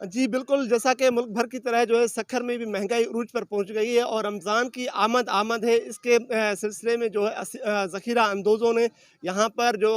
जी, बिल्कुल, जैसा कि मुल्क भर की तरह जो है सक्खर में भी महँगाई अरूज पर पहुँच गई है और रमज़ान की आमद है, इसके सिलसिले में जो है ज़ख़ीरा अंदोज़ों ने यहाँ पर जो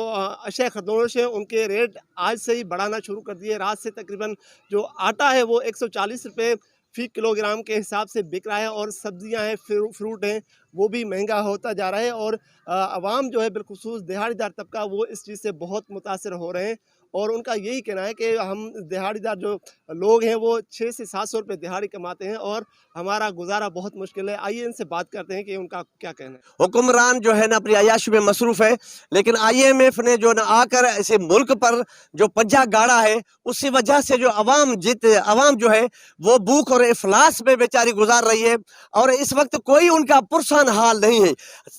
अशय ख़रदोनोश है, उनके रेट आज से ही बढ़ाना शुरू कर दिए। रात से तकरीबन जो आटा है, वो ₹140 फ़ी किलोग्राम के हिसाब से बिक रहा है और सब्ज़ियाँ हैं, फ्रूट हैं, वो भी महँगा होता जा रहा है और अवाम जो है बिलख़ुसूस दिहाड़ीदार तबका वो इस चीज़ से बहुत मुतासिर हो रहे हैं और उनका यही कहना है कि हम दिहाड़ीदार जो लोग हैं वो 6 से 700 रुपए दिहाड़ी कमाते हैं और हमारा गुज़ारा बहुत मुश्किल है। आइए इनसे बात करते हैं कि उनका क्या कहना है। हुक्मरान जो है ना अपनी अय्याशी में मसरूफ़ है, लेकिन IMF ने जो ना आकर ऐसे मुल्क पर जो पंजा गाड़ा है, उसी वजह से जो अवाम जो है वो भूख और इफलास में बेचारी गुजार रही है और इस वक्त कोई उनका पुरसान हाल नहीं है।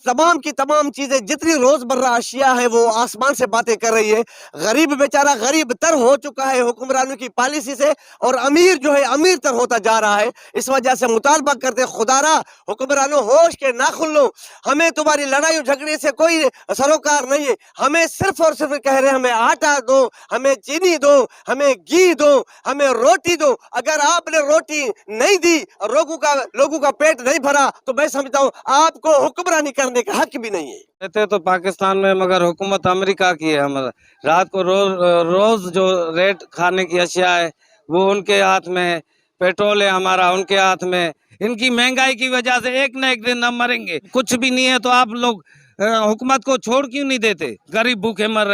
तमाम की तमाम चीज़ें जितनी रोज़मर्रा अशिया है वो आसमान से बातें कर रही है। गरीब बेचारा गरीब तर हो चुका है हुक्मरानों की पॉलिसी से और अमीर जो है अमीर तर होता जा रहा है। इस वजह से मुतालबा करते खुदारा हुक्मरानों होश के नाखुन लो, हमें तुम्हारी लड़ाई झगड़े से कोई सरोकार नहीं है। हमें सिर्फ और सिर्फ कह रहे हैं हमें आटा दो, हमें चीनी दो, हमें घी दो, हमें रोटी दो। अगर आपने रोटी नहीं दी, लोगों का पेट नहीं भरा, तो मैं समझता हूँ आपको हुक्मरानी करने का हक भी नहीं है। रहते तो पाकिस्तान में, मगर हुकूमत अमेरिका की है। हमारा रात को रोज जो रेट खाने की अशिया है वो उनके हाथ में है, पेट्रोल है हमारा उनके हाथ में है। इनकी महंगाई की वजह से एक न एक दिन हम मरेंगे। कुछ भी नहीं है तो आप लोग हुकूमत को छोड़ क्यों नहीं देते? गरीब भूखे मर रहे हैं।